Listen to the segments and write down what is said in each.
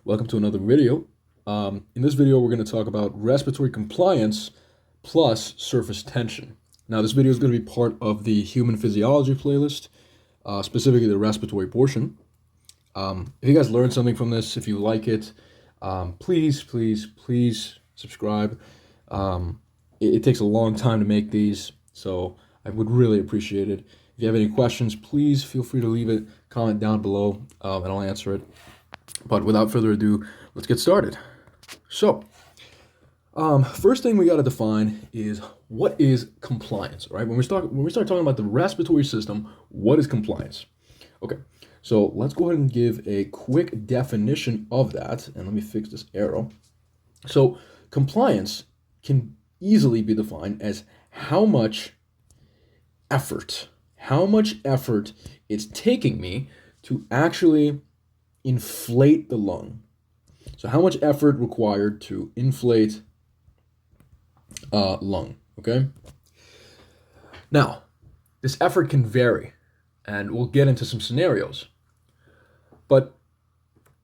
Welcome to another video. In this video, we're going to talk about respiratory compliance plus surface tension. Now, this video is going to be part of the human physiology playlist, specifically the respiratory portion. If you guys learned something from this, if you like it, please subscribe. It takes a long time to make these, so I would really appreciate it. If you have any questions, please feel free to leave it, comment down below, and I'll answer it. But without further ado, let's get started. So, first thing we got to define is what is compliance, right? When we start talking about the respiratory system, what is compliance? Okay, so let's go ahead and give a quick definition of that, and let me fix this arrow. So, compliance can easily be defined as how much effort it's taking me to actually inflate the lung. So how much effort required to inflate lung, okay? Now, this effort can vary, and we'll get into some scenarios. But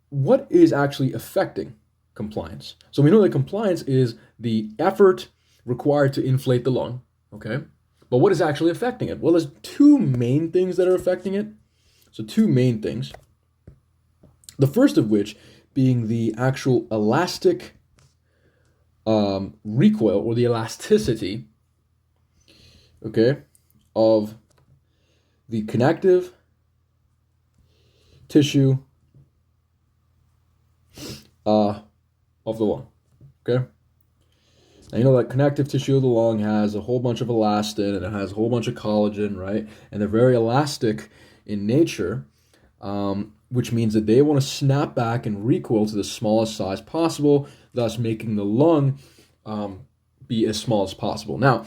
what is actually affecting compliance? So we know that compliance is the effort required to inflate the lung, okay? But what is actually affecting it? Well, there's two main things that are affecting it. So two main things. The first of which being the actual elastic recoil, or the elasticity, okay, of the connective tissue of the lung, okay? Now, you know that connective tissue of the lung has a whole bunch of elastin, and it has a whole bunch of collagen, right? And they're very elastic in nature, which means that they want to snap back and recoil to the smallest size possible, thus making the lung be as small as possible. Now,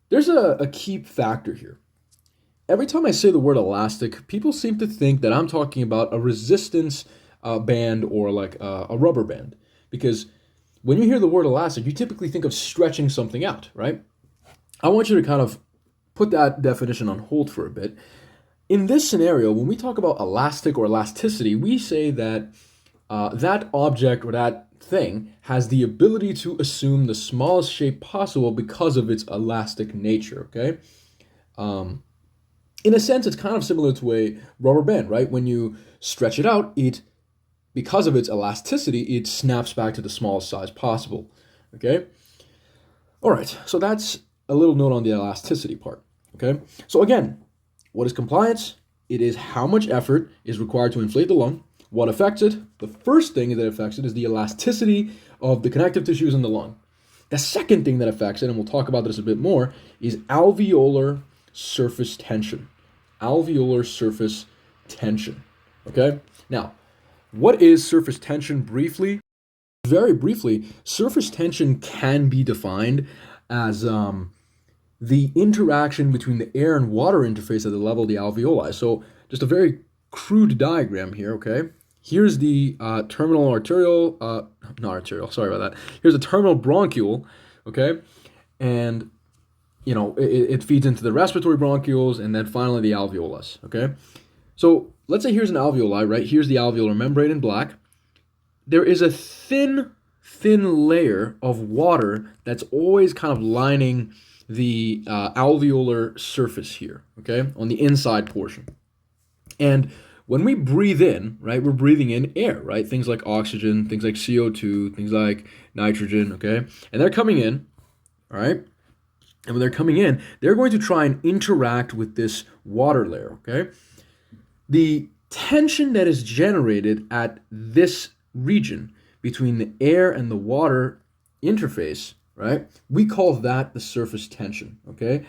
there's a key factor here. Every time I say the word elastic, people seem to think that I'm talking about a resistance band or like a rubber band. Because when you hear the word elastic, you typically think of stretching something out, right? I want you to kind of put that definition on hold for a bit. In this scenario, when we talk about elastic or elasticity, we say that that object or that thing has the ability to assume the smallest shape possible because of its elastic nature, okay? In a sense, it's kind of similar to a rubber band, right? When you stretch it out, because of its elasticity, it snaps back to the smallest size possible, okay? All right, so that's a little note on the elasticity part, okay? So again, what is compliance? It is how much effort is required to inflate the lung. What affects it? The first thing that affects it is the elasticity of the connective tissues in the lung. The second thing that affects it, and we'll talk about this a bit more, is alveolar surface tension. Alveolar surface tension, okay? Now, what is surface tension briefly? Very briefly, surface tension can be defined as the interaction between the air and water interface at the level of the alveoli. So just a very crude diagram here, okay? Here's the terminal arterial, not arterial, sorry about that. Here's the terminal bronchiole, okay? And, you know, it feeds into the respiratory bronchioles and then finally the alveolus, okay? So let's say here's an alveoli, right? Here's the alveolar membrane in black. There is a thin layer of water that's always kind of lining the alveolar surface here, okay, on the inside portion. And when we breathe in, right, we're breathing in air, right? Things like oxygen, things like CO2, things like nitrogen, okay? And they're coming in, all right? And when they're coming in, they're going to try and interact with this water layer, okay? The tension that is generated at this region between the air and the water interface, right? We call that the surface tension, okay?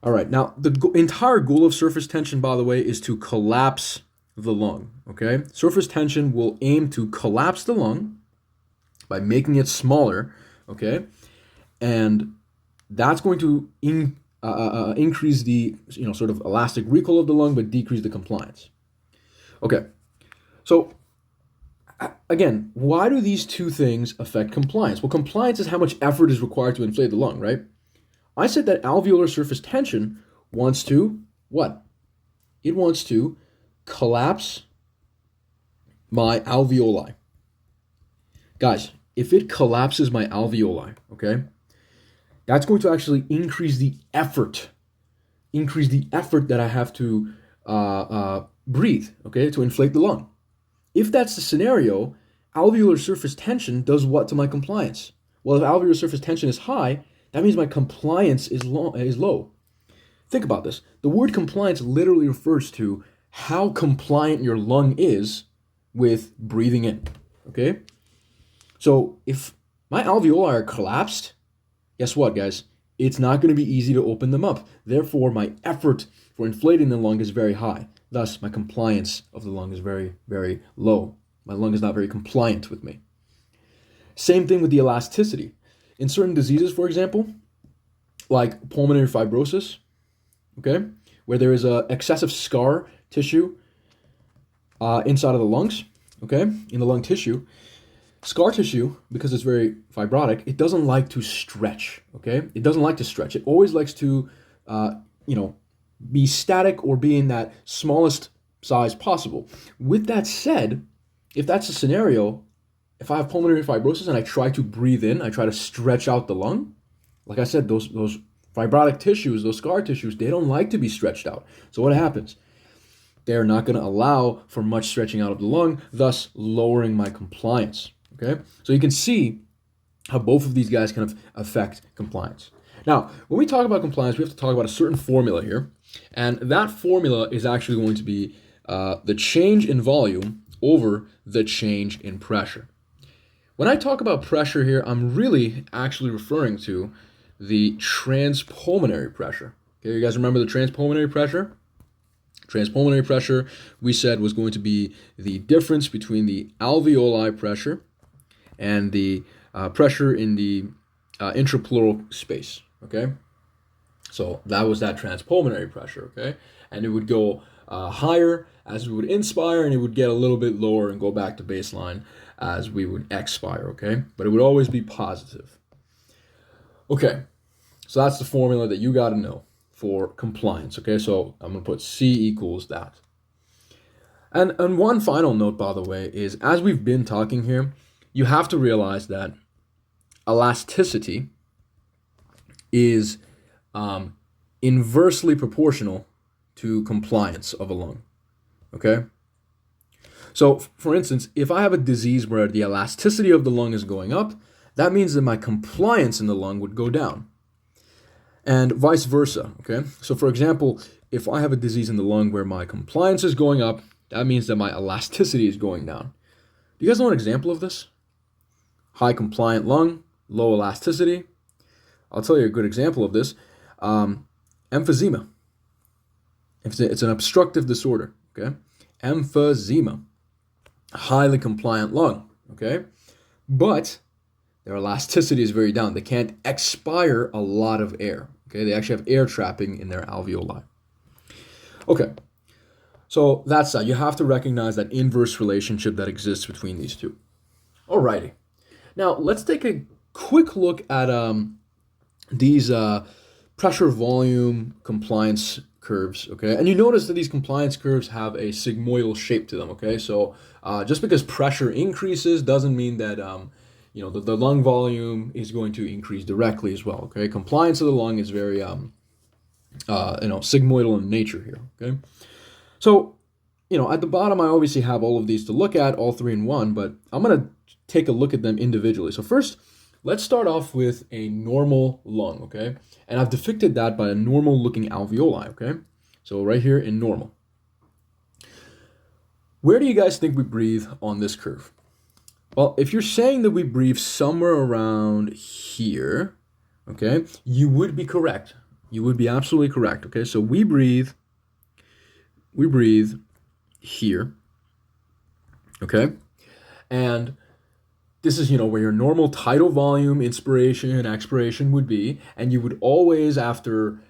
All right, now the entire goal of surface tension, by the way, is to collapse the lung, okay? Surface tension will aim to collapse the lung by making it smaller, okay? And that's going to increase the, sort of elastic recoil of the lung, but decrease the compliance. Okay, so again, why do these two things affect compliance? Well, compliance is how much effort is required to inflate the lung, right? I said that alveolar surface tension wants to, what? It wants to collapse my alveoli, Guys, if it collapses my alveoli, okay, that's going to actually increase the effort that I have to breathe, okay, to inflate the lung. If that's the scenario, alveolar surface tension does what to my compliance? Well, if alveolar surface tension is high, that means my compliance is low. Think about this. The word compliance literally refers to how compliant your lung is with breathing in, okay? So if my alveoli are collapsed, guess what, guys? It's not going to be easy to open them up. Therefore, my effort for inflating the lung is very high. Thus, my compliance of the lung is very, very low. My lung is not very compliant with me. Same thing with the elasticity. In certain diseases, for example, like pulmonary fibrosis, okay, where there is a excessive scar tissue inside of the lungs, okay, in the lung tissue, scar tissue, because it's very fibrotic, it doesn't like to stretch, okay? It doesn't like to stretch. It always likes to, be static or be in that smallest size possible. With that said, if that's a scenario, if I have pulmonary fibrosis and I try to breathe in, I try to stretch out the lung, like I said, those fibrotic tissues, those scar tissues, they don't like to be stretched out. So what happens? They're not going to allow for much stretching out of the lung, thus lowering my compliance. Okay, so you can see how both of these guys kind of affect compliance. Now, when we talk about compliance, we have to talk about a certain formula here, and that formula is actually going to be the change in volume over the change in pressure. When I talk about pressure here, I'm really actually referring to the transpulmonary pressure. Okay, you guys remember the transpulmonary pressure? Transpulmonary pressure, we said, was going to be the difference between the alveoli pressure and the pressure in the intrapleural space, okay? So that was that transpulmonary pressure, okay? And it would go higher as we would inspire, and it would get a little bit lower and go back to baseline as we would expire, okay? But it would always be positive. Okay, so that's the formula that you got to know for compliance, okay? So I'm going to put C equals that. And one final note, by the way, is as we've been talking here, you have to realize that elasticity is inversely proportional to compliance of a lung, okay? So, for instance, if I have a disease where the elasticity of the lung is going up, that means that my compliance in the lung would go down. And vice versa, okay? So, for example, if I have a disease in the lung where my compliance is going up, that means that my elasticity is going down. Do you guys know an example of this? High compliant lung, low elasticity. I'll tell you a good example of this. Emphysema. It's an obstructive disorder, okay? Emphysema. Highly compliant lung, okay? But their elasticity is very down. They can't expire a lot of air, okay? They actually have air trapping in their alveoli. Okay, so that's that. You have to recognize that inverse relationship that exists between these two. Alrighty. Now, let's take a quick look at these pressure volume compliance curves, okay? And you notice that these compliance curves have a sigmoidal shape to them, okay? So just because pressure increases doesn't mean that the lung volume is going to increase directly as well, okay? Compliance of the lung is very sigmoidal in nature here, okay? So, at the bottom I obviously have all of these to look at, all three in one, but I'm going to take a look at them individually. So first, let's start off with a normal lung, okay? And I've depicted that by a normal looking alveoli, okay? So right here in normal. Where do you guys think we breathe on this curve? Well, if you're saying that we breathe somewhere around here, okay, you would be correct. You would be absolutely correct, okay? So we breathe here, okay? And this is, where your normal tidal volume, inspiration and expiration would be, and you would always, after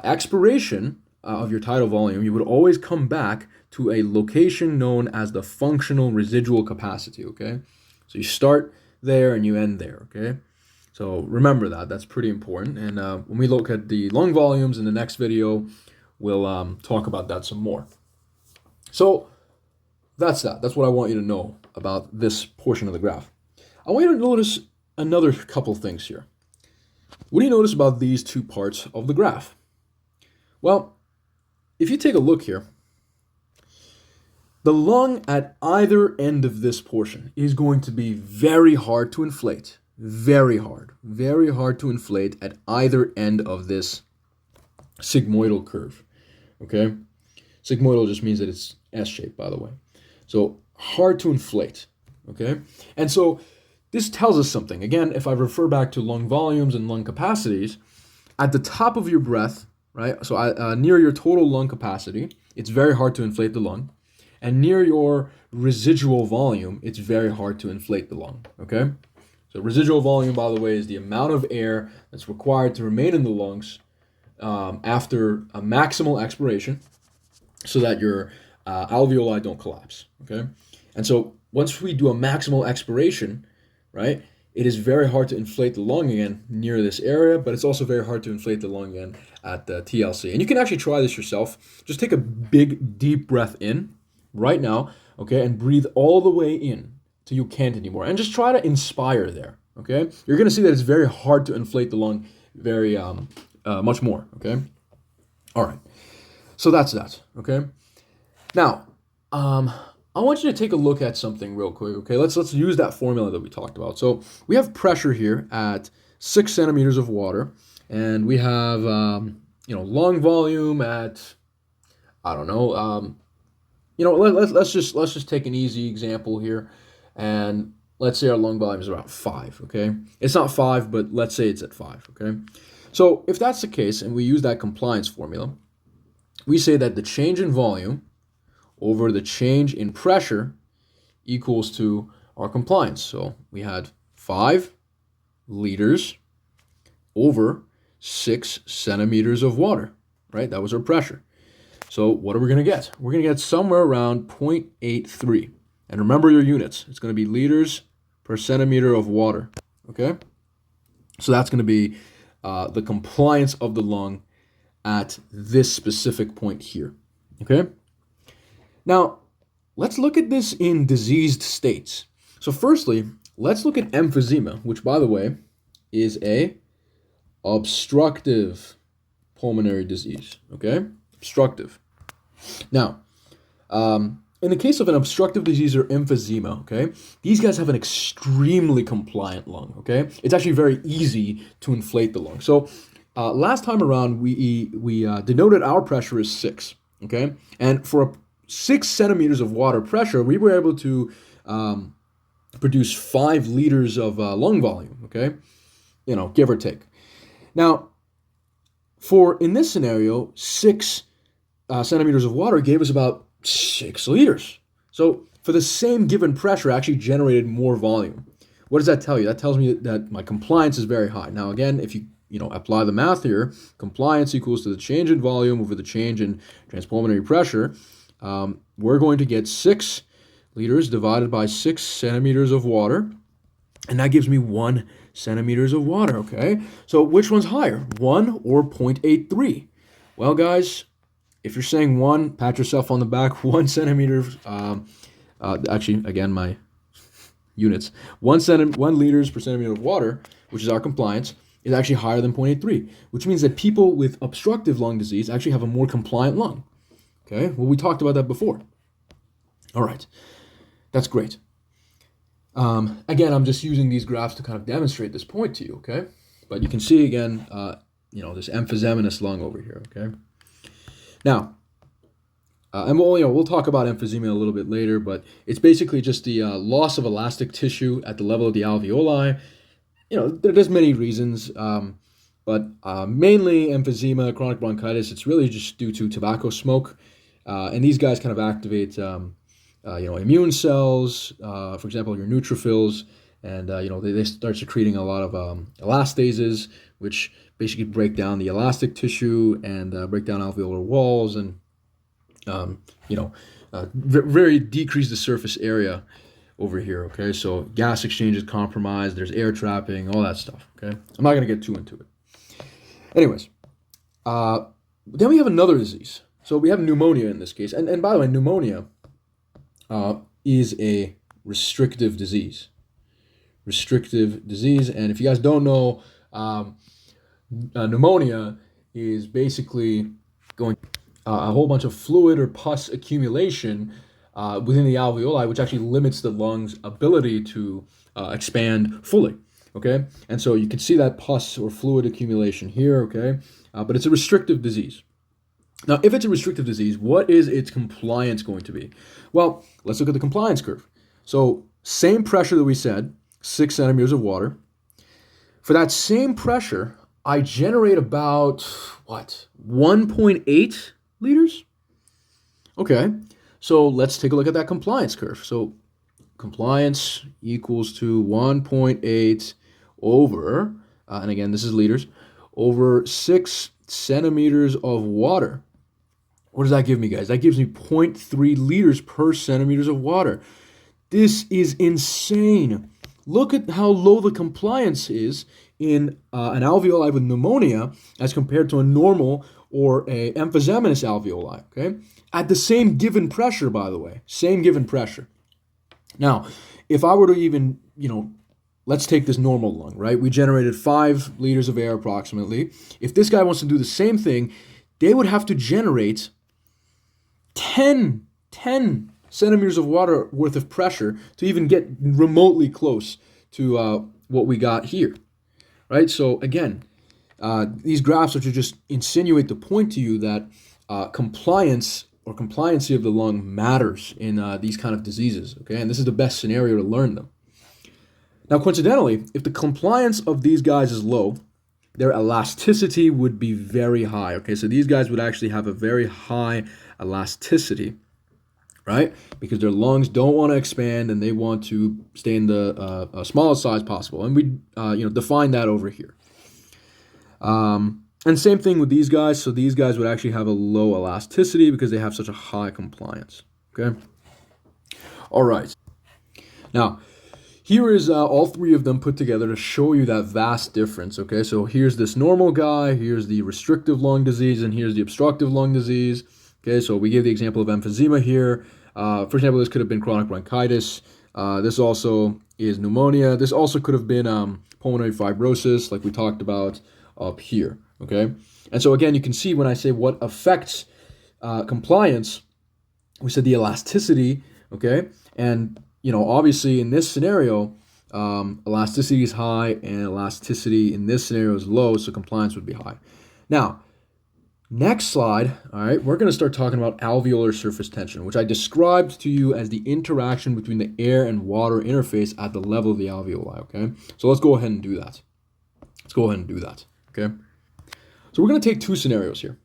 expiration of your tidal volume, you would always come back to a location known as the functional residual capacity, okay? So you start there and you end there, okay? So remember that, that's pretty important. And when we look at the lung volumes in the next video, we'll talk about that some more. So that's what I want you to know about this portion of the graph. I want you to notice another couple things here. What do you notice about these two parts of the graph? Well, if you take a look here, the lung at either end of this portion is going to be very hard to inflate. Very hard to inflate at either end of this sigmoidal curve. Okay? Sigmoidal just means that it's S-shaped, by the way. So hard to inflate. Okay? And so this tells us something. Again, if I refer back to lung volumes and lung capacities, at the top of your breath, right? So near your total lung capacity, it's very hard to inflate the lung. And near your residual volume, it's very hard to inflate the lung. Okay? So residual volume, by the way, is the amount of air that's required to remain in the lungs after a maximal expiration so that your alveoli don't collapse, okay? And so once we do a maximal expiration, right, it is very hard to inflate the lung again near this area, but it's also very hard to inflate the lung again at the TLC. And you can actually try this yourself. Just take a big, deep breath in right now, okay, and breathe all the way in till you can't anymore. And just try to inspire there, okay? You're going to see that it's very hard to inflate the lung very much more, okay? All right. So that's that, okay? Now, I want you to take a look at something real quick, okay? Let's use that formula that we talked about. So we have pressure here at 6 centimeters of water, and we have, lung volume at, I don't know, let's just take an easy example here, and let's say our lung volume is about 5, okay? It's not 5, but let's say it's at 5, okay? So if that's the case, and we use that compliance formula, we say that the change in volume over the change in pressure equals to our compliance. So we had 5 liters over 6 centimeters of water, right? That was our pressure. So what are we going to get? We're going to get somewhere around 0.83. And remember your units. It's going to be liters per centimeter of water, okay? So that's going to be the compliance of the lung at this specific point here, okay? Now, let's look at this in diseased states. So firstly, let's look at emphysema, which, by the way, is a obstructive pulmonary disease, okay? Obstructive. Now, in the case of an obstructive disease or emphysema, okay, these guys have an extremely compliant lung, okay? It's actually very easy to inflate the lung. So last time around, we denoted our pressure as 6, okay? And for a 6 centimeters of water pressure, we were able to produce 5 liters of lung volume, okay? Give or take. Now, in this scenario, 6 centimeters of water gave us about 6 liters. So for the same given pressure, I actually generated more volume. What does that tell you? That tells me that my compliance is very high. Now, again, if you apply the math here, compliance equals to the change in volume over the change in transpulmonary pressure. We're going to get 6 liters divided by 6 centimeters of water, and that gives me 1 centimeters of water, okay? So which one's higher, 1 or 0.83? Well, guys, if you're saying 1, pat yourself on the back. 1 centimeter, actually, again, my units, 1 liters per centimeter of water, which is our compliance, is actually higher than 0.83, which means that people with obstructive lung disease actually have a more compliant lung. Okay, well, we talked about that before. All right, that's great. Again, I'm just using these graphs to kind of demonstrate this point to you, okay? But you can see again, this emphysematous lung over here, okay? Now, and we'll talk about emphysema a little bit later, but it's basically just the loss of elastic tissue at the level of the alveoli. There's many reasons, but mainly emphysema, chronic bronchitis. It's really just due to tobacco smoke. And these guys kind of activate, immune cells, for example, your neutrophils, and, they start secreting a lot of elastases, which basically break down the elastic tissue and break down alveolar walls and, very decrease the surface area over here, okay? So gas exchange is compromised, there's air trapping, all that stuff, okay? I'm not going to get too into it. Anyways, then we have another disease. So we have pneumonia in this case. And by the way, pneumonia is a restrictive disease, restrictive disease. And if you guys don't know, pneumonia is basically going a whole bunch of fluid or pus accumulation within the alveoli, which actually limits the lungs' ability to expand fully. Okay, and so you can see that pus or fluid accumulation here. Okay, but it's a restrictive disease. Now, if it's a restrictive disease, what is its compliance going to be? Well, let's look at the compliance curve. So, same pressure that we said, 6 centimeters of water. For that same pressure, I generate about, 1.8 liters? Okay, so let's take a look at that compliance curve. So, compliance equals to 1.8 over, and again, this is liters, over 6 centimeters of water. What does that give me, guys? That gives me 0.3 liters per centimeters of water. This is insane. Look at how low the compliance is in an alveoli with pneumonia as compared to a normal or a emphysematous alveoli, okay? At the same given pressure, by the way, same given pressure. Now, if I were to even, let's take this normal lung, right? We generated 5 liters of air approximately. If this guy wants to do the same thing, they would have to generate 10 centimeters of water worth of pressure to even get remotely close to what we got here, right? So again, these graphs are to just insinuate the point to you that compliance or compliancy of the lung matters in these kind of diseases, okay? And this is the best scenario to learn them. Now, coincidentally, if the compliance of these guys is low, their elasticity would be very high, okay? So these guys would actually have a very high elasticity, right? Because their lungs don't want to expand and they want to stay in the smallest size possible. And we, define that over here. And same thing with these guys. So these guys would actually have a low elasticity because they have such a high compliance, okay? All right. Now, here is all 3 of them put together to show you that vast difference, okay? So here's this normal guy, here's the restrictive lung disease, and here's the obstructive lung disease. Okay, so we gave the example of emphysema here. For example, this could have been chronic bronchitis. This also is pneumonia. This also could have been pulmonary fibrosis, like we talked about up here. Okay, and so again, you can see when I say what affects compliance, we said the elasticity. Okay, and obviously in this scenario, elasticity is high, and elasticity in this scenario is low, so compliance would be high. Now, next slide, all right, we're going to start talking about alveolar surface tension, which I described to you as the interaction between the air and water interface at the level of the alveoli, okay? So let's go ahead and do that. Okay? So we're going to take 2 scenarios here.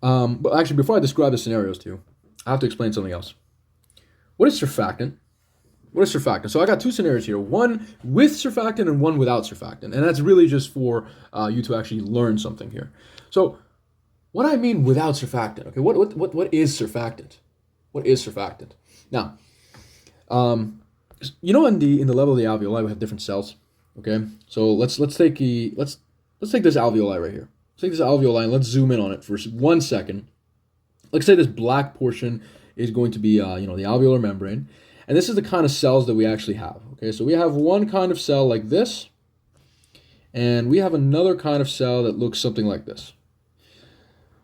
But actually, before I describe the scenarios to you, I have to explain something else. What is surfactant? So I got 2 scenarios here, one with surfactant and one without surfactant. And that's really just for you to actually learn something here. So what I mean without surfactant, okay? What is surfactant? What is surfactant? Now, in the level of the alveoli, we have different cells. Okay, so let's take this alveoli right here. Let's take this alveoli and let's zoom in on it for 1 second. Let's say this black portion is going to be the alveolar membrane, and this is the kind of cells that we actually have. Okay, so we have one kind of cell like this, and we have another kind of cell that looks something like this.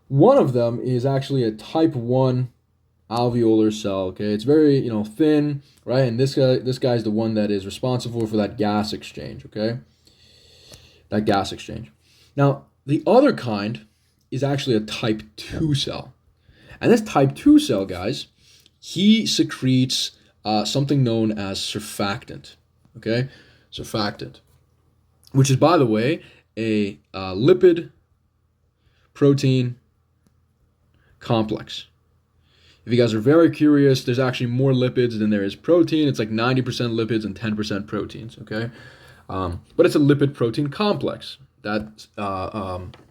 One of them is actually a type 1 alveolar cell, okay? It's very, thin, right? And this guy is the one that is responsible for that gas exchange, okay? That gas exchange. Now, the other kind is actually a type 2 cell. And this type 2 cell, guys, he secretes something known as surfactant, okay? Surfactant, which is, by the way, a lipid protein complex. If you guys are very curious, there's actually more lipids than there is protein. It's like 90% lipids and 10% proteins, okay? But it's a lipid protein complex that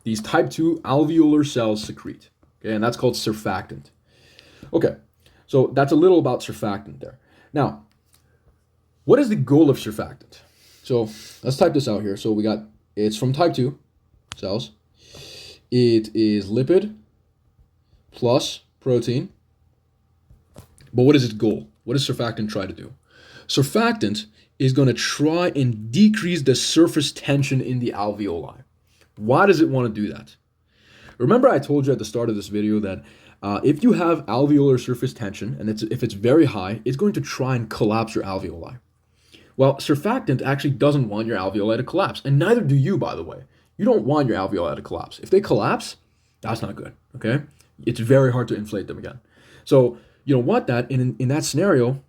these type 2 alveolar cells secrete, okay? And that's called surfactant. Okay, so that's a little about surfactant there. Now, what is the goal of surfactant? So let's type this out here. So it's from type 2 cells. It is lipid plus protein. But what is its goal? What does surfactant try to do? Surfactant is going to try and decrease the surface tension in the alveoli. Why does it want to do that? Remember I told you at the start of this video that if you have alveolar surface tension, and if it's very high, it's going to try and collapse your alveoli. Well, surfactant actually doesn't want your alveoli to collapse, and neither do you, by the way. You don't want your alveoli to collapse. If they collapse, that's not good, okay? It's very hard to inflate them again. So you don't want that. In that scenario,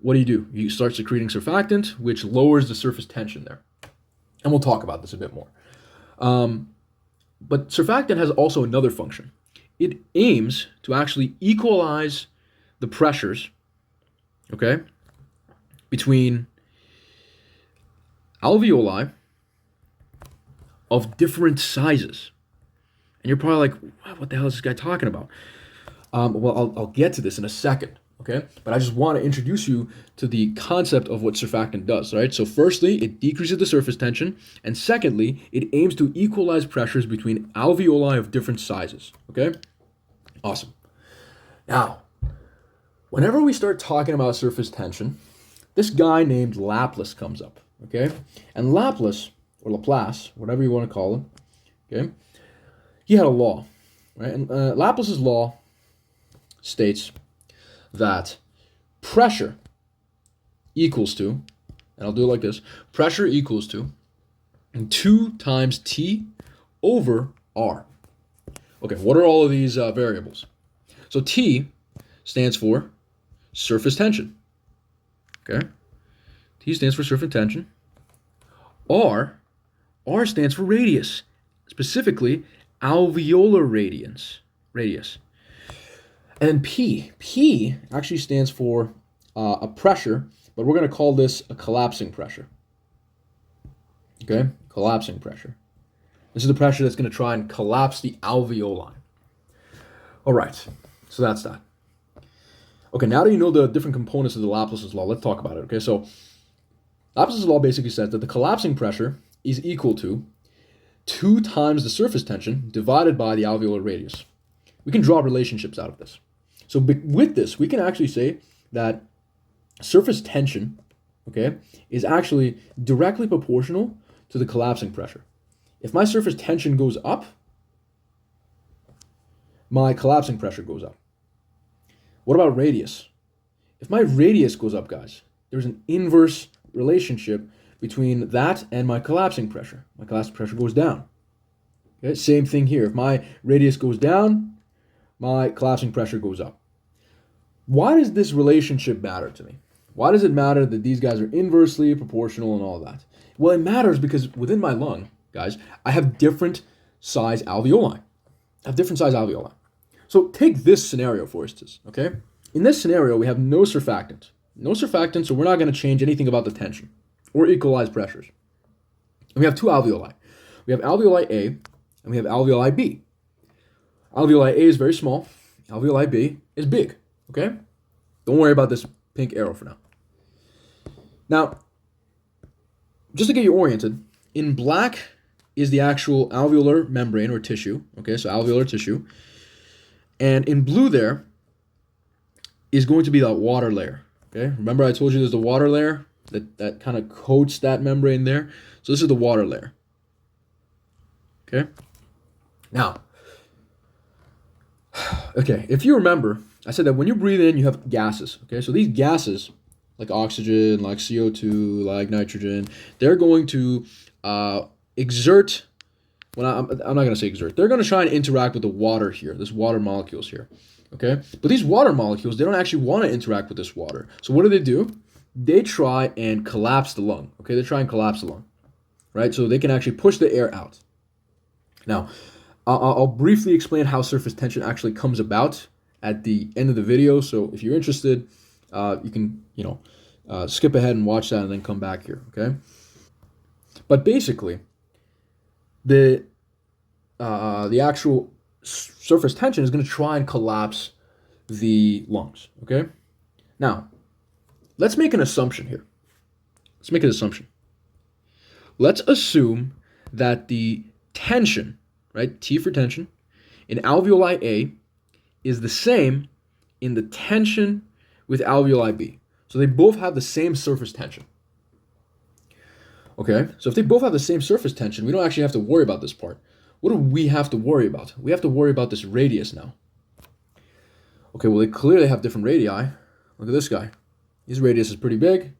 what do? You start secreting surfactant, which lowers the surface tension there. And we'll talk about this a bit more. But surfactant has also another function. It aims to actually equalize the pressures, okay, between alveoli of different sizes. And you're probably like, what the hell is this guy talking about? Well, I'll get to this in a second, okay? But I just want to introduce you to the concept of what surfactant does, right? So firstly, it decreases the surface tension, and secondly, it aims to equalize pressures between alveoli of different sizes, okay? Awesome. Now, whenever we start talking about surface tension, this guy named Laplace comes up, okay? And Laplace, or Laplace, whatever you want to call him, okay? He had a law, right? And Laplace's law states that pressure equals to, and I'll do it like this, pressure equals to 2 times T over R. Okay, what are all of these variables? So T stands for surface tension, okay? T stands for surface tension. R stands for radius, specifically alveolar radius. And P actually stands for a pressure, but we're going to call this a collapsing pressure. Okay, collapsing pressure. This is the pressure that's going to try and collapse the alveoli. All right, so that's that. Okay, now that you know the different components of the Laplace's law, let's talk about it. Okay, so Laplace's law basically says that the collapsing pressure is equal to 2 times the surface tension divided by the alveolar radius. We can draw relationships out of this. So with this, we can actually say that surface tension, okay, is actually directly proportional to the collapsing pressure. If my surface tension goes up, my collapsing pressure goes up. What about radius? If my radius goes up, guys, there's an inverse relationship between that and my collapsing pressure. My collapsing pressure goes down. Okay, same thing here. If my radius goes down, my collapsing pressure goes up. Why does this relationship matter to me? Why does it matter that these guys are inversely proportional and all that? Well, it matters because within my lung, guys, I have different size alveoli. So take this scenario, for instance, okay? In this scenario, we have no surfactant. No surfactant, so we're not going to change anything about the tension or equalize pressures. And we have two alveoli. We have alveoli A and we have alveoli B. Alveoli A is very small. Alveoli B is big, okay? Don't worry about this pink arrow for now. Now, just to get you oriented, in black is the actual alveolar membrane or tissue, okay? So alveolar tissue. And in blue there is going to be that water layer, okay? Remember I told you there's the water layer that kind of coats that membrane there? So this is the water layer, okay? Now, okay, if you remember, I said that when you breathe in, you have gases, okay? So these gases, like oxygen, like CO2, like nitrogen, they're going to exert, well, I'm not going to say exert, they're going to try and interact with the water here, this water molecules here, okay? But these water molecules, they don't actually want to interact with this water. So what do? They try and collapse the lung, okay? They try and collapse the lung, right? So they can actually push the air out. Now, I'll briefly explain how surface tension actually comes about at the end of the video. So if you're interested, you can, skip ahead and watch that and then come back here, okay? But basically, the actual surface tension is going to try and collapse the lungs, okay? Now, let's make an assumption here. Let's make an assumption. Let's assume that the tension, right, T for tension, in alveoli A is the same in the tension with alveoli B. So they both have the same surface tension. Okay, so if they both have the same surface tension, we don't actually have to worry about this part. What do we have to worry about? We have to worry about this radius now. Okay, well, they clearly have different radii. Look at this guy. His radius is pretty big,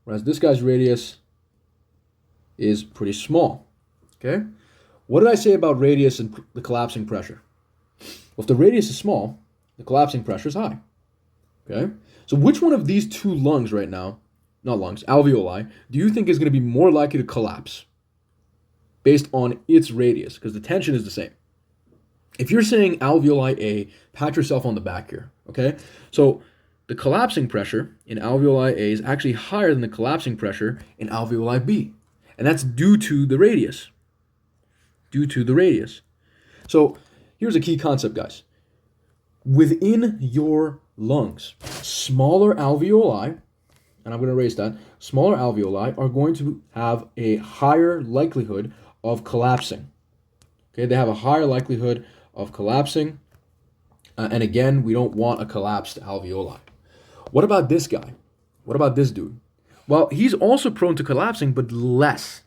whereas this guy's radius is pretty small. Okay, what did I say about radius and the collapsing pressure? Well, if the radius is small, the collapsing pressure is high. Okay, so which one of these two lungs right now, not lungs, alveoli, do you think is going to be more likely to collapse based on its radius? Because the tension is the same. If you're saying alveoli A, pat yourself on the back here, okay? So the collapsing pressure in alveoli A is actually higher than the collapsing pressure in alveoli B. And that's due to the radius. Due to the radius. So here's a key concept, guys. Within your lungs, smaller alveoli, and I'm going to erase that, smaller alveoli are going to have a higher likelihood of collapsing. Okay, they have a higher likelihood of collapsing. And again, we don't want a collapsed alveoli. What about this guy? What about this dude? Well, he's also prone to collapsing, but less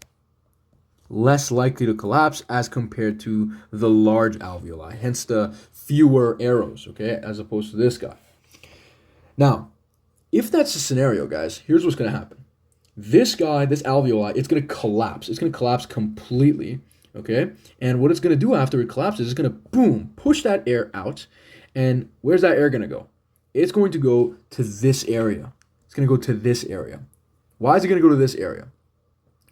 likely to collapse as compared to the large alveoli, hence the fewer arrows, okay, as opposed to this guy. Now, if that's the scenario, guys, here's what's going to happen. This guy, this alveoli, it's going to collapse. It's going to collapse completely, okay? And what it's going to do after it collapses is going to, boom, push that air out. And where's that air going to go? It's going to go to this area. It's going to go to this area. Why is it going to go to this area?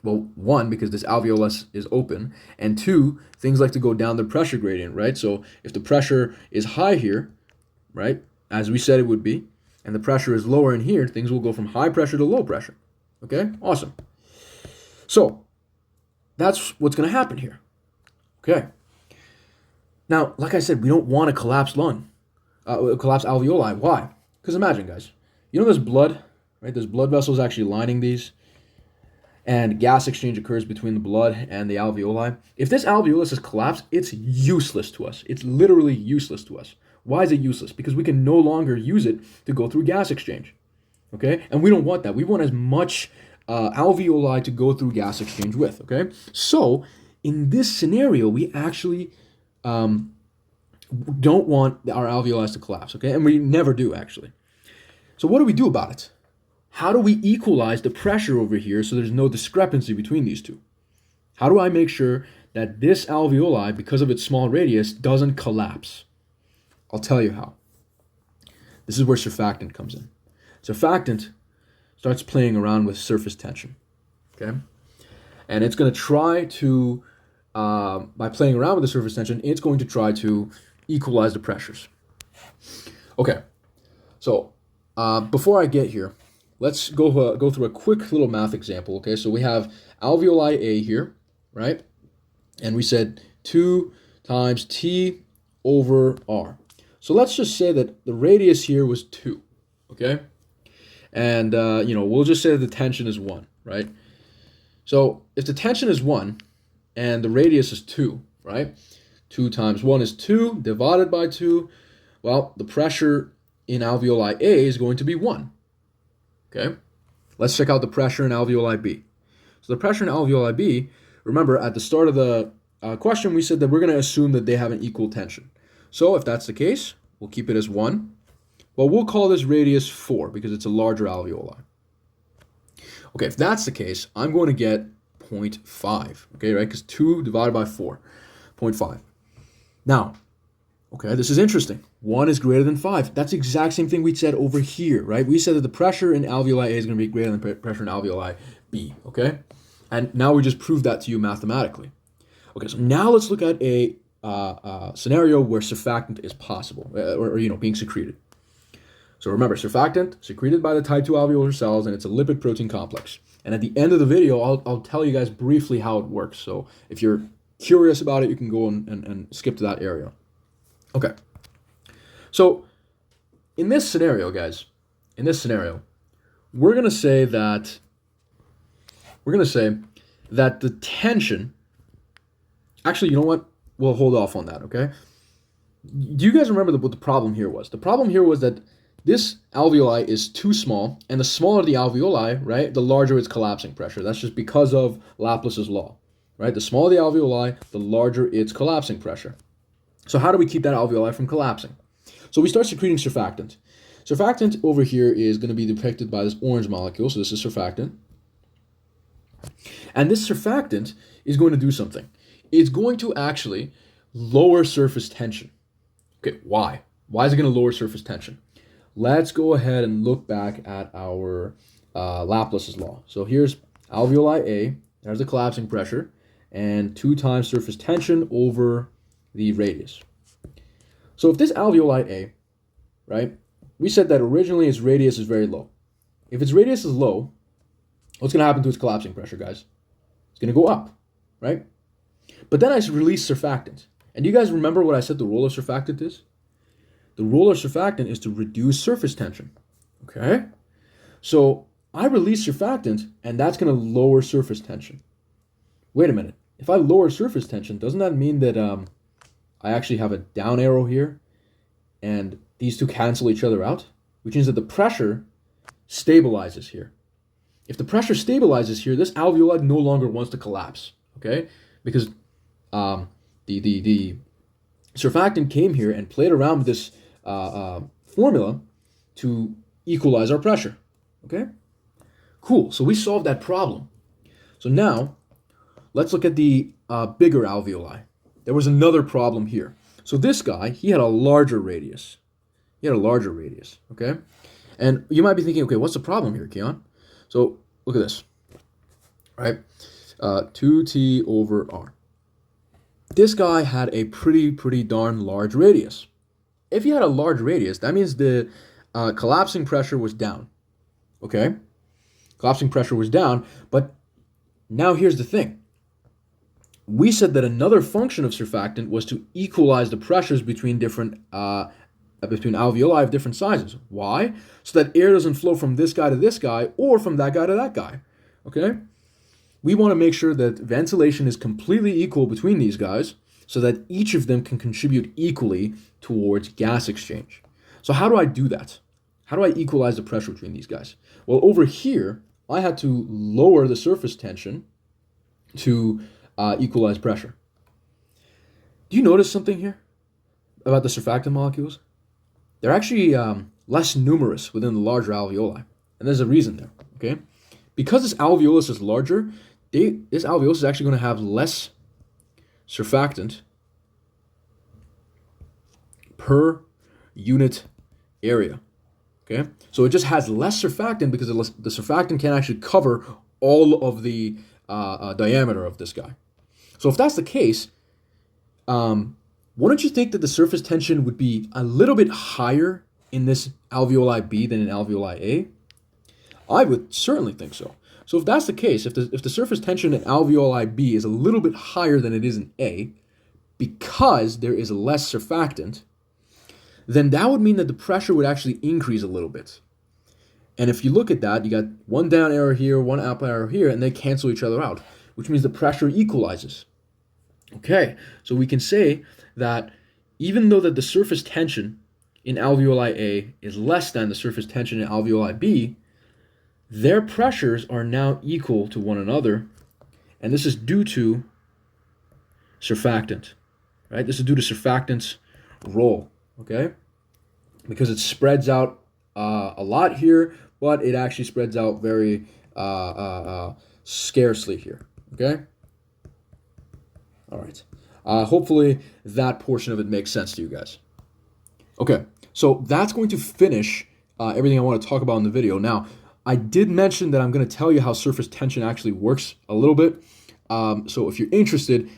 Well, one, because this alveolus is open, and two, things like to go down the pressure gradient, right? So if the pressure is high here, right, as we said it would be, and the pressure is lower in here, things will go from high pressure to low pressure. Okay, awesome. So that's what's going to happen here. Okay. Now, like I said, we don't want a collapsed lung, collapsed alveoli. Why? Because imagine, guys, you know there's blood, right? There's blood vessels actually lining these, and gas exchange occurs between the blood and the alveoli. If this alveolus is collapsed, it's useless to us. It's literally useless to us. Why is it useless? Because we can no longer use it to go through gas exchange, okay? And we don't want that. We want as much alveoli to go through gas exchange with, okay? So in this scenario, we actually don't want our alveoli to collapse, okay? And we never do, actually. So what do we do about it? How do we equalize the pressure over here so there's no discrepancy between these two? How do I make sure that this alveoli, because of its small radius, doesn't collapse? I'll tell you how. This is where surfactant comes in. Surfactant starts playing around with surface tension, okay? And it's going to try to, by playing around with the surface tension, it's going to try to equalize the pressures. Okay, so before I get here, let's go through a quick little math example, okay? So we have alveoli A here, right? And we said 2 times T over R. So let's just say that the radius here was 2, okay? And, we'll just say that the tension is 1, right? So if the tension is 1 and the radius is 2, right? 2 times 1 is 2 divided by 2. Well, the pressure in alveoli A is going to be 1, okay? Let's check out the pressure in alveoli B. So the pressure in alveoli B, remember at the start of the question, we said that we're going to assume that they have an equal tension. So if that's the case, we'll keep it as 1. Well, we'll call this radius 4 because it's a larger alveoli. Okay, if that's the case, I'm going to get 0.5, okay, right? Because 2 divided by 4, 0.5. Now, okay, this is interesting. 1 is greater than 5. That's the exact same thing we said over here, right? We said that the pressure in alveoli A is going to be greater than pressure in alveoli B, okay? And now we just proved that to you mathematically. Okay, so now let's look at a scenario where surfactant is possible, or being secreted. So remember, surfactant secreted by the type 2 alveolar cells, and it's a lipid protein complex. And at the end of the video, I'll tell you guys briefly how it works. So if you're curious about it, you can go and skip to that area. Okay. So in this scenario, guys, we're gonna say that the tension. Actually, you know what? We'll hold off on that, okay? Do you guys remember what the problem here was? The problem here was that this alveoli is too small, and the smaller the alveoli, right, the larger its collapsing pressure. That's just because of Laplace's law, right? The smaller the alveoli, the larger its collapsing pressure. So how do we keep that alveoli from collapsing? So we start secreting surfactant. Surfactant over here is going to be depicted by this orange molecule. So this is surfactant. And this surfactant is going to do something. It's going to actually lower surface tension. Okay, why? Why is it going to lower surface tension? Let's go ahead and look back at our Laplace's law. So here's alveoli A, there's the collapsing pressure, and 2 times surface tension over the radius. So if this alveoli A, right, we said that originally its radius is very low. If its radius is low, what's going to happen to its collapsing pressure, guys? It's going to go up, right? But then I release surfactant. And do you guys remember what I said the role of surfactant is? The role of surfactant is to reduce surface tension, okay? So I release surfactant, and that's going to lower surface tension. Wait a minute. If I lower surface tension, doesn't that mean that I actually have a down arrow here, and these two cancel each other out? Which means that the pressure stabilizes here. If the pressure stabilizes here, this alveoli no longer wants to collapse, okay? Because the surfactant came here and played around with this formula to equalize our pressure, okay? Cool, so we solved that problem. So now, let's look at the bigger alveoli. There was another problem here. So this guy, he had a larger radius. Okay? And you might be thinking, okay, what's the problem here, Keon? So look at this, right? 2t over r. This guy had a pretty darn large radius. If he had a large radius, that means the collapsing pressure was down, okay? Collapsing pressure was down, but now here's the thing. We said that another function of surfactant was to equalize the pressures between different between alveoli of different sizes. Why? So that air doesn't flow from this guy to this guy or from that guy to that guy. Okay? We want to make sure that ventilation is completely equal between these guys so that each of them can contribute equally towards gas exchange. So how do I do that? How do I equalize the pressure between these guys? Well, over here, I had to lower the surface tension to equalize pressure. Do you notice something here about the surfactant molecules? They're actually less numerous within the larger alveoli, and there's a reason there, okay? Because this alveolus is larger, this alveolus is actually going to have less surfactant per unit area, okay? So it just has less surfactant because the surfactant can't actually cover all of the diameter of this guy. So if that's the case, wouldn't you think that the surface tension would be a little bit higher in this alveoli B than in alveoli A? I would certainly think so. So if that's the case, if the surface tension in alveoli B is a little bit higher than it is in A, because there is less surfactant, then that would mean that the pressure would actually increase a little bit. And if you look at that, you got one down arrow here, one up arrow here, and they cancel each other out, which means the pressure equalizes. Okay, so we can say that even though that the surface tension in alveoli A is less than the surface tension in alveoli B, their pressures are now equal to one another, and this is due to surfactant, right? This is due to surfactant's role, okay? Because it spreads out a lot here, but it actually spreads out very scarcely here, okay? All right. Hopefully that portion of it makes sense to you guys. Okay, so that's going to finish everything I want to talk about in the video. Now, I did mention that I'm going to tell you how surface tension actually works a little bit. So if you're interested,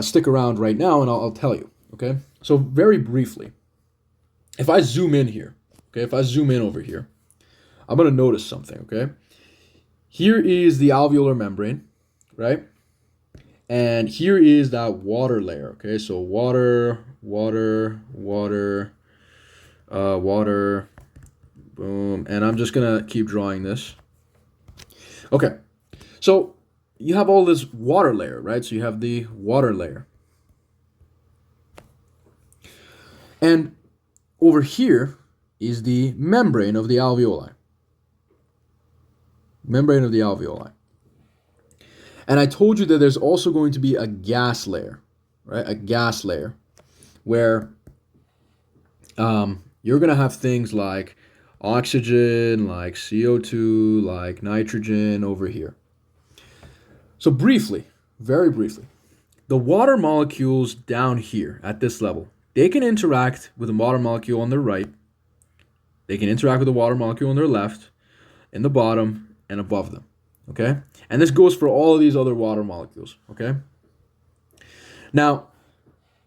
stick around right now and I'll tell you, okay? So very briefly, if I zoom in here, okay, if I zoom in over here, I'm going to notice something, okay? Here is the alveolar membrane, right? And here is that water layer, okay? So water, boom. And I'm just going to keep drawing this. Okay, so you have all this water layer, right? So you have the water layer. And over here, is the membrane of the alveoli. Membrane of the alveoli. And I told you that there's also going to be a gas layer, right? A gas layer where you're going to have things like oxygen, like CO2, like nitrogen over here. So briefly, very briefly, the water molecules down here at this level, they can interact with the water molecule on their right. They can interact with the water molecule on their left, in the bottom, and above them. Okay? And this goes for all of these other water molecules. Okay? Now,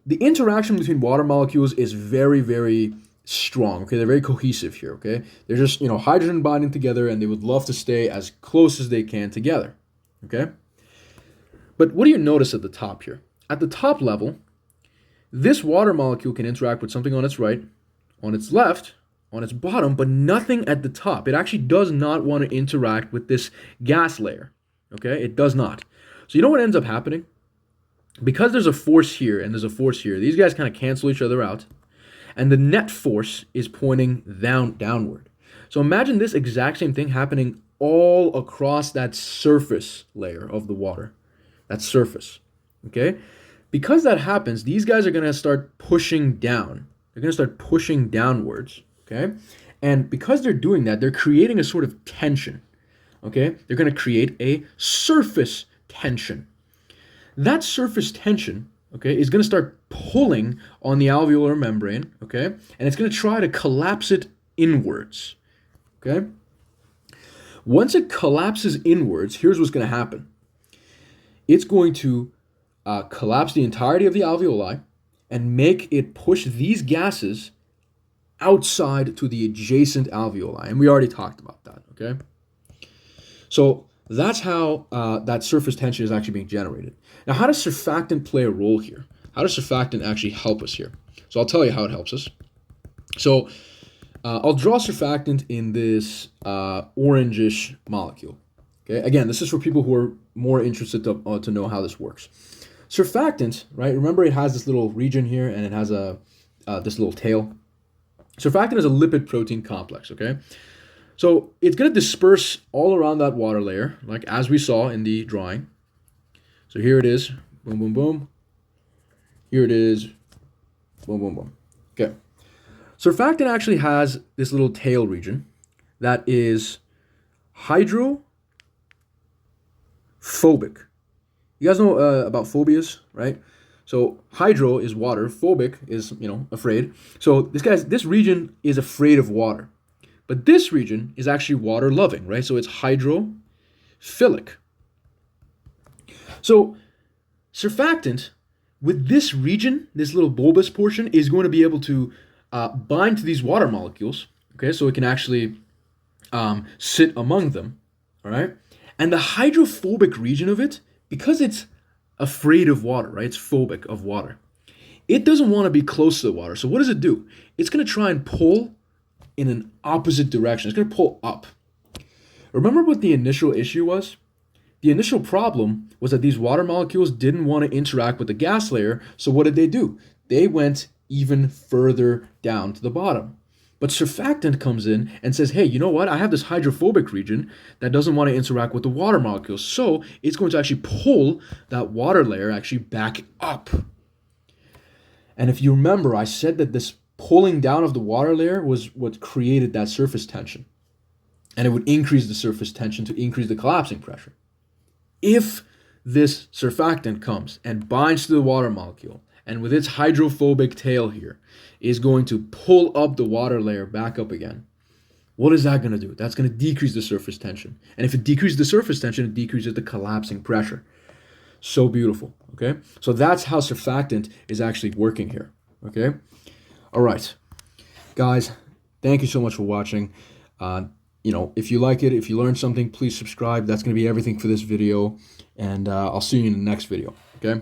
the interaction between water molecules is very, very strong. Okay? They're very cohesive here. Okay? They're just, hydrogen bonding together, and they would love to stay as close as they can together. Okay? But what do you notice at the top here? At the top level, this water molecule can interact with something on its right, on its left, on its bottom, but nothing at the top. It actually does not want to interact with this gas layer. Okay? It does not. So you know what ends up happening? Because there's a force here and there's a force here, these guys kind of cancel each other out, and the net force is pointing downward. So imagine this exact same thing happening all across that surface layer of the water. That surface. Okay? Because that happens, these guys are going to start pushing down. They're going to start pushing downwards. Okay? And because they're doing that, they're creating a sort of tension. Okay? They're going to create a surface tension. That surface tension, okay, is going to start pulling on the alveolar membrane, okay? And it's going to try to collapse it inwards. Okay? Once it collapses inwards, here's what's going to happen. It's going to collapse the entirety of the alveoli and make it push these gases outside to the adjacent alveoli. And we already talked about that, okay? So that's how that surface tension is actually being generated. Now, how does surfactant play a role here? How does surfactant actually help us here? So I'll tell you how it helps us. So I'll draw surfactant in this orangish molecule. Okay, again, this is for people who are more interested to know how this works. Surfactant, right? Remember, it has this little region here, and it has this little tail. Surfactant is a lipid protein complex. Okay, so it's going to disperse all around that water layer, like as we saw in the drawing. So here it is, boom, boom, boom. Here it is, boom, boom, boom. Okay, surfactant actually has this little tail region that is hydrophobic. You guys know about phobias, right? So hydro is water, phobic is, afraid. So this region is afraid of water. But this region is actually water loving, right? So it's hydrophilic. So surfactant with this region, this little bulbous portion, is going to be able to bind to these water molecules, okay? So it can actually sit among them, all right? And the hydrophobic region of it, because it's afraid of water, right? It's phobic of water. It doesn't want to be close to the water. So what does it do? It's going to try and pull in an opposite direction. It's going to pull up. Remember what the initial issue was? The initial problem was that these water molecules didn't want to interact with the gas layer. So what did they do? They went even further down to the bottom. But surfactant comes in and says, hey, you know what? I have this hydrophobic region that doesn't want to interact with the water molecules. So it's going to actually pull that water layer actually back up. And if you remember, I said that this pulling down of the water layer was what created that surface tension. And it would increase the surface tension to increase the collapsing pressure. If this surfactant comes and binds to the water molecule, and with its hydrophobic tail here, is going to pull up the water layer back up again. What is that going to do? That's going to decrease the surface tension. And if it decreases the surface tension, it decreases the collapsing pressure. So beautiful, okay? So that's how surfactant is actually working here, okay? All right. Guys, thank you so much for watching. If you like it, if you learned something, please subscribe. That's going to be everything for this video. And I'll see you in the next video, okay?